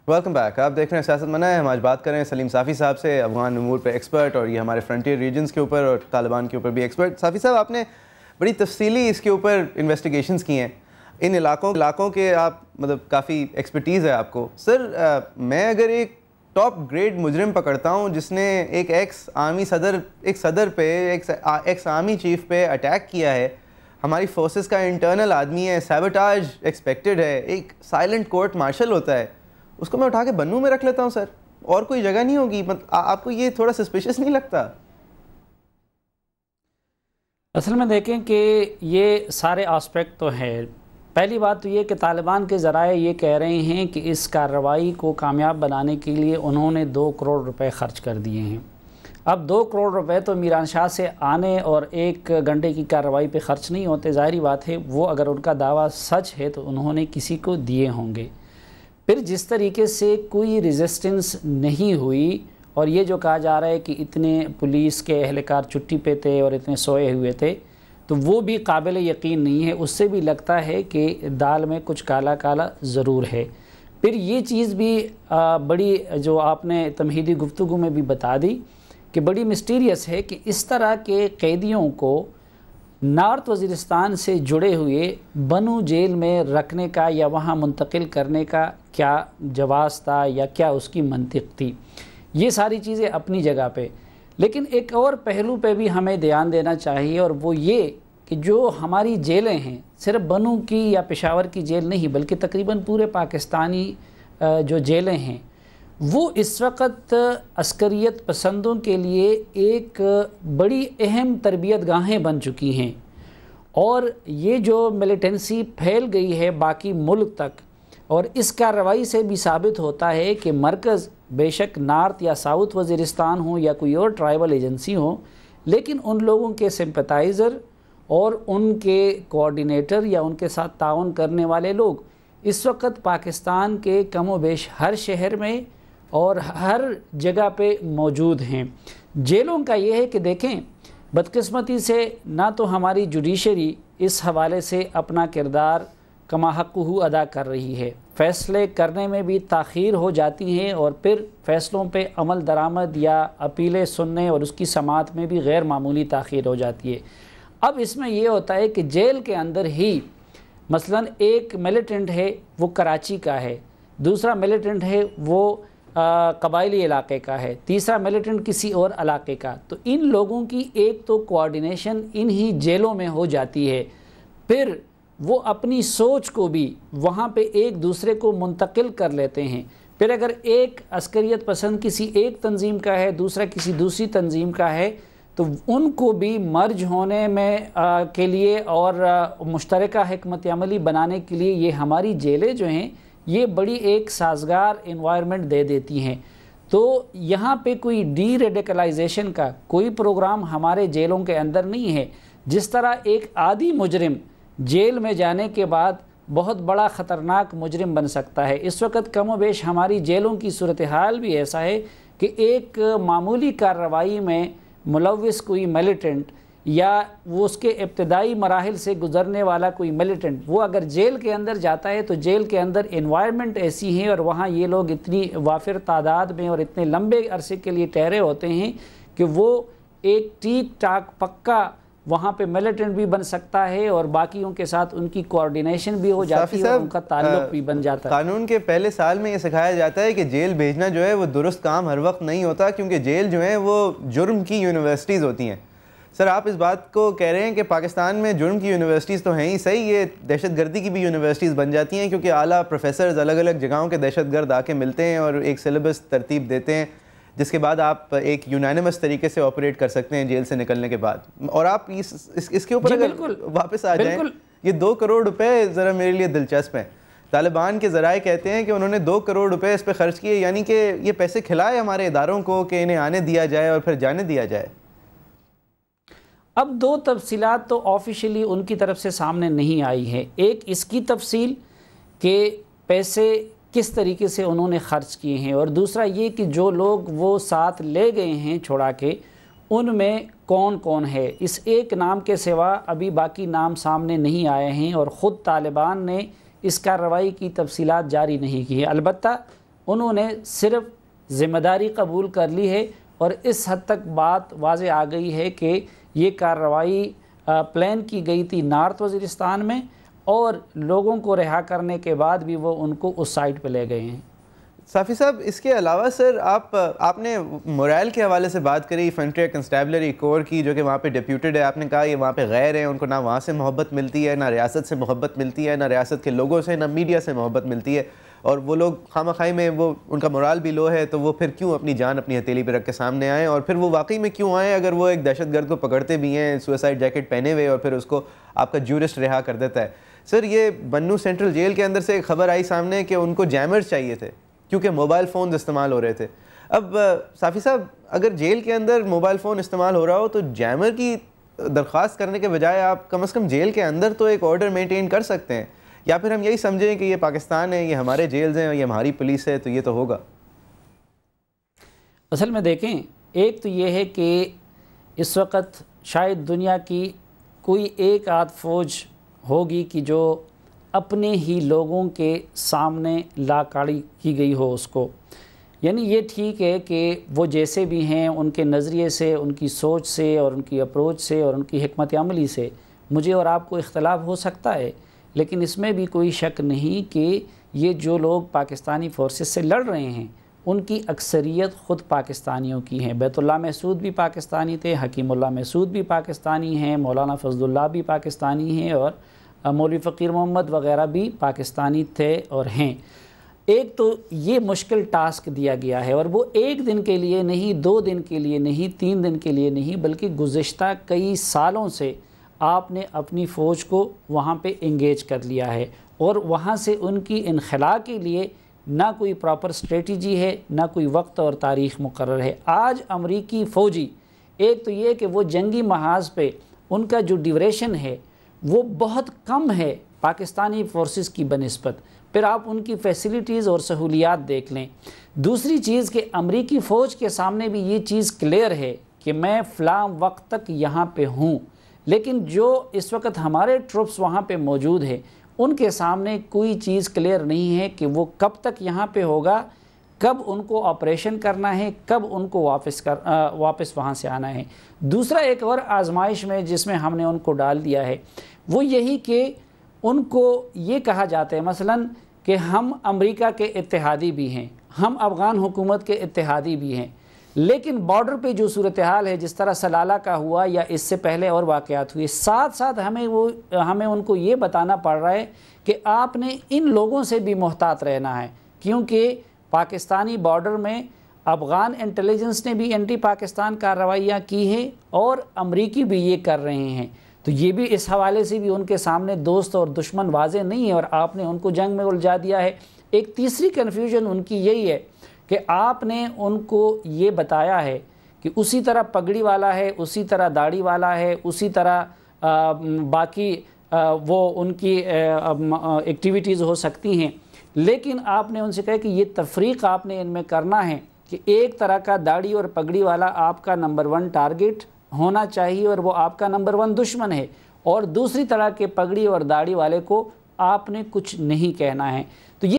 Welcome back. آپ دیکھ رہے ہیں سیاست منع ہے. ہم آج بات کر رہے ہیں سلیم صافی صاحب سے, افغان امور پہ ایکسپرٹ, اور یہ ہمارے فرنٹیئر ریجنز کے اوپر اور طالبان کے اوپر بھی ایکسپرٹ. صافی صاحب, آپ نے بڑی تفصیلی اس کے اوپر انویسٹیگیشنز کی ہیں, ان علاقوں کے آپ مطلب کافی ایکسپرٹیز ہے آپ کو. سر, میں اگر ایک ٹاپ گریڈ مجرم پکڑتا ہوں جس نے ایک صدر پہ, ایکس آرمی چیف پہ اٹیک کیا ہے, ہماری فورسز کا انٹرنل آدمی ہے, سیبوٹاج ایکسپیکٹڈ ہے, ایک سائلنٹ کورٹ مارشل ہوتا ہے, اس کو میں اٹھا کے بنوں میں رکھ لیتا ہوں سر, اور کوئی جگہ نہیں ہوگی. آپ کو یہ تھوڑا سسپیشس نہیں لگتا؟ اصل میں دیکھیں کہ یہ سارے آسپیکٹ تو ہیں. پہلی بات تو یہ کہ طالبان کے ذرائع یہ کہہ رہے ہیں کہ اس کارروائی کو کامیاب بنانے کے لیے انہوں نے 2 کروڑ روپے خرچ کر دیے ہیں. اب 2 کروڑ روپے تو میران شاہ سے آنے اور 1 گھنٹے کی کارروائی پہ خرچ نہیں ہوتے. ظاہری بات ہے, وہ اگر ان کا دعویٰ سچ ہے تو انہوں نے کسی کو دیے ہوں گے. پھر جس طریقے سے کوئی ریزسٹنس نہیں ہوئی, اور یہ جو کہا جا رہا ہے کہ اتنے پولیس کے اہلکار چھٹی پہ تھے اور اتنے سوئے ہوئے تھے, تو وہ بھی قابل یقین نہیں ہے. اس سے بھی لگتا ہے کہ دال میں کچھ کالا کالا ضرور ہے. پھر یہ چیز بھی بڑی, جو آپ نے تمہیدی گفتگو میں بھی بتا دی, کہ بڑی مسٹیریس ہے کہ اس طرح کے قیدیوں کو نارتھ وزیرستان سے جڑے ہوئے بنو جیل میں رکھنے کا یا وہاں منتقل کرنے کا کیا جواز تھا یا کیا اس کی منطق تھی. یہ ساری چیزیں اپنی جگہ پہ, لیکن ایک اور پہلو پہ بھی ہمیں دھیان دینا چاہیے, اور وہ یہ کہ جو ہماری جیلیں ہیں, صرف بنو کی یا پشاور کی جیل نہیں بلکہ تقریباً پورے پاکستانی جو جیلیں ہیں, وہ اس وقت عسکریت پسندوں کے لیے ایک بڑی اہم تربیت گاہیں بن چکی ہیں. اور یہ جو ملیٹنسی پھیل گئی ہے باقی ملک تک, اور اس کارروائی سے بھی ثابت ہوتا ہے کہ مرکز بے شک نارتھ یا ساؤتھ وزیرستان ہو یا کوئی اور ٹرائبل ایجنسی ہو, لیکن ان لوگوں کے سمپتائزر اور ان کے کوآرڈینیٹر یا ان کے ساتھ تعاون کرنے والے لوگ اس وقت پاکستان کے کم و بیش ہر شہر میں اور ہر جگہ پہ موجود ہیں. جیلوں کا یہ ہے کہ دیکھیں, بدقسمتی سے نہ تو ہماری جوڈیشری اس حوالے سے اپنا کردار کما حقہ ادا کر رہی ہے, فیصلے کرنے میں بھی تاخیر ہو جاتی ہیں, اور پھر فیصلوں پہ عمل درآمد یا اپیلیں سننے اور اس کی سماعت میں بھی غیر معمولی تاخیر ہو جاتی ہے. اب اس میں یہ ہوتا ہے کہ جیل کے اندر ہی مثلاً ایک ملیٹنٹ ہے وہ کراچی کا ہے, دوسرا ملیٹنٹ ہے وہ قبائلی علاقے کا ہے, تیسرا ملیٹنٹ کسی اور علاقے کا, تو ان لوگوں کی ایک تو کوآرڈینیشن ان ہی جیلوں میں ہو جاتی ہے. پھر وہ اپنی سوچ کو بھی وہاں پہ ایک دوسرے کو منتقل کر لیتے ہیں. پھر اگر ایک عسکریت پسند کسی ایک تنظیم کا ہے, دوسرا کسی دوسری تنظیم کا ہے, تو ان کو بھی مرج ہونے میں کے لیے اور مشترکہ حکمت عملی بنانے کے لیے یہ ہماری جیلیں جو ہیں یہ بڑی ایک سازگار انوائرمنٹ دے دیتی ہیں. تو یہاں پہ کوئی ڈی ریڈیکلائزیشن کا کوئی پروگرام ہمارے جیلوں کے اندر نہیں ہے. جس طرح ایک عادی مجرم جیل میں جانے کے بعد بہت بڑا خطرناک مجرم بن سکتا ہے, اس وقت کم و بیش ہماری جیلوں کی صورتحال بھی ایسا ہے کہ ایک معمولی کارروائی میں ملوث کوئی ملیٹنٹ یا وہ اس کے ابتدائی مراحل سے گزرنے والا کوئی ملیٹنٹ, وہ اگر جیل کے اندر جاتا ہے تو جیل کے اندر انوائرمنٹ ایسی ہے اور وہاں یہ لوگ اتنی وافر تعداد میں اور اتنے لمبے عرصے کے لیے ٹھہرے ہوتے ہیں کہ وہ ایک ٹھیک ٹھاک پکا وہاں پہ ملیٹنٹ بھی بن سکتا ہے, اور باقیوں کے ساتھ ان کی کوآرڈینیشن بھی ہو جاتی ہے اور ان کا تعلق بھی بن جاتا ہے. قانون کے پہلے سال میں یہ سکھایا جاتا ہے کہ جیل بھیجنا جو ہے وہ درست کام ہر وقت نہیں ہوتا, کیونکہ جیل جو ہیں وہ جرم کی یونیورسٹیز ہوتی ہیں. سر, آپ اس بات کو کہہ رہے ہیں کہ پاکستان میں جرم کی یونیورسٹیز تو ہیں ہی صحیح, یہ دہشت گردی کی بھی یونیورسٹیز بن جاتی ہیں, کیونکہ اعلیٰ پروفیسرز الگ الگ جگہوں کے دہشت گرد آ کے ملتے ہیں اور ایک سلیبس ترتیب دیتے ہیں, جس کے بعد آپ ایک یونانیمس طریقے سے آپریٹ کر سکتے ہیں جیل سے نکلنے کے بعد. اور آپ اس کے اوپر اگر واپس آ جائیں, یہ 2 کروڑ روپے ذرا میرے لیے دلچسپ ہیں. طالبان کے ذرائع کہتے ہیں کہ انہوں نے 2 کروڑ روپے اس پہ خرچ کیے, یعنی کہ یہ پیسے کھلائے ہمارے اداروں کو کہ انہیں آنے دیا جائے اور پھر جانے دیا جائے. اب 2 تفصیلات تو آفیشلی ان کی طرف سے سامنے نہیں آئی ہیں. ایک اس کی تفصیل کہ پیسے کس طریقے سے انہوں نے خرچ کیے ہیں, اور دوسرا یہ کہ جو لوگ وہ ساتھ لے گئے ہیں چھوڑا کے ان میں کون کون ہے. اس ایک نام کے سوا ابھی باقی نام سامنے نہیں آئے ہیں, اور خود طالبان نے اس کارروائی کی تفصیلات جاری نہیں کی ہیں. البتہ انہوں نے صرف ذمہ داری قبول کر لی ہے، اور اس حد تک بات واضح آ گئی ہے کہ یہ کارروائی پلان کی گئی تھی نارتھ وزیرستان میں، اور لوگوں کو رہا کرنے کے بعد بھی وہ ان کو اس سائٹ پہ لے گئے ہیں۔ صافی صاحب، اس کے علاوہ سر آپ نے مورائل کے حوالے سے بات کری، فرنٹیئر کنسٹیبلری کور کی، جو کہ وہاں پہ ڈیپیوٹیڈ ہے۔ آپ نے کہا یہ وہاں پہ غیر ہیں، ان کو نہ وہاں سے محبت ملتی ہے، نہ ریاست سے محبت ملتی ہے، نہ ریاست کے لوگوں سے، نہ میڈیا سے محبت ملتی ہے، اور وہ لوگ خواہ مخواہ میں وہ ان کا مورال بھی لو ہے، تو وہ پھر کیوں اپنی جان اپنی ہتھیلی پہ رکھ کے سامنے آئیں؟ اور پھر وہ واقعی میں کیوں آئیں اگر وہ ایک دہشت گرد کو پکڑتے بھی ہیں سوئسائڈ جیکٹ پہنے ہوئے، اور پھر اس کو آپ کا جورسٹ رہا کر دیتا ہے؟ سر، یہ بنو سینٹرل جیل کے اندر سے ایک خبر آئی سامنے کہ ان کو جیمرز چاہیے تھے کیونکہ موبائل فونز استعمال ہو رہے تھے۔ اب صافی صاحب، اگر جیل کے اندر موبائل فون استعمال ہو رہا ہو تو جیمر کی درخواست کرنے کے بجائے آپ کم از کم جیل کے اندر تو ایک آرڈر مینٹین کر سکتے ہیں، یا پھر ہم یہی سمجھیں کہ یہ پاکستان ہے، یہ ہمارے جیلز ہیں، یہ ہماری پولیس ہے، تو یہ تو ہوگا۔ اصل میں دیکھیں، ایک تو یہ ہے کہ اس وقت شاید دنیا کی کوئی ایک آدھ فوج ہوگی کہ جو اپنے ہی لوگوں کے سامنے لا کاڑی کی گئی ہو اس کو، یعنی یہ ٹھیک ہے کہ وہ جیسے بھی ہیں ان کے نظریے سے، ان کی سوچ سے، اور ان کی اپروچ سے، اور ان کی حکمت عملی سے مجھے اور آپ کو اختلاف ہو سکتا ہے، لیکن اس میں بھی کوئی شک نہیں کہ یہ جو لوگ پاکستانی فورسز سے لڑ رہے ہیں ان کی اکثریت خود پاکستانیوں کی ہیں۔ بیت اللہ محسود بھی پاکستانی تھے، حکیم اللہ محسود بھی پاکستانی ہیں، مولانا فضل اللہ بھی پاکستانی ہیں، اور مولوی فقیر محمد وغیرہ بھی پاکستانی تھے اور ہیں۔ ایک تو یہ مشکل ٹاسک دیا گیا ہے، اور وہ ایک دن کے لیے نہیں، 2 دن کے لیے نہیں، 3 دن کے لیے نہیں، بلکہ گزشتہ کئی سالوں سے آپ نے اپنی فوج کو وہاں پہ انگیج کر لیا ہے، اور وہاں سے ان کی انخلاء کے لیے نہ کوئی پراپر اسٹریٹجی ہے، نہ کوئی وقت اور تاریخ مقرر ہے۔ آج امریکی فوجی، ایک تو یہ کہ وہ جنگی محاذ پہ ان کا جو ڈیوریشن ہے وہ بہت کم ہے پاکستانی فورسز کی بنسبت، پھر آپ ان کی فیسلٹیز اور سہولیات دیکھ لیں۔ دوسری چیز کہ امریکی فوج کے سامنے بھی یہ چیز کلیئر ہے کہ میں فلاں وقت تک یہاں پہ ہوں، لیکن جو اس وقت ہمارے ٹروپس وہاں پہ موجود ہیں ان کے سامنے کوئی چیز کلیئر نہیں ہے کہ وہ کب تک یہاں پہ ہوگا، کب ان کو آپریشن کرنا ہے، کب ان کو واپس وہاں سے آنا ہے۔ دوسرا ایک اور آزمائش میں جس میں ہم نے ان کو ڈال دیا ہے وہ یہی کہ ان کو یہ کہا جاتا ہے مثلاً کہ ہم امریکہ کے اتحادی بھی ہیں، ہم افغان حکومت کے اتحادی بھی ہیں، لیکن بارڈر پہ جو صورتحال ہے جس طرح سلالہ کا ہوا یا اس سے پہلے اور واقعات ہوئے، ساتھ ساتھ ہمیں ان کو یہ بتانا پڑ رہا ہے کہ آپ نے ان لوگوں سے بھی محتاط رہنا ہے، کیونکہ پاکستانی بارڈر میں افغان انٹیلیجنس نے بھی اینٹی پاکستان کارروائیاں کی ہیں اور امریکی بھی یہ کر رہے ہیں، تو یہ بھی اس حوالے سے بھی ان کے سامنے دوست اور دشمن واضح نہیں ہے، اور آپ نے ان کو جنگ میں الجھا دیا ہے۔ ایک تیسری کنفیوژن ان کی یہی ہے کہ آپ نے ان کو یہ بتایا ہے کہ اسی طرح پگڑی والا ہے، اسی طرح داڑھی والا ہے، اسی طرح باقی وہ ان کی ایکٹیویٹیز ہو سکتی ہیں، لیکن آپ نے ان سے کہا کہ یہ تفریق آپ نے ان میں کرنا ہے کہ ایک طرح کا داڑھی اور پگڑی والا آپ کا نمبر 1 ٹارگٹ ہونا چاہیے اور وہ آپ کا نمبر 1 دشمن ہے، اور دوسری طرح کے پگڑی اور داڑھی والے کو آپ نے کچھ نہیں کہنا ہے۔ تو یہ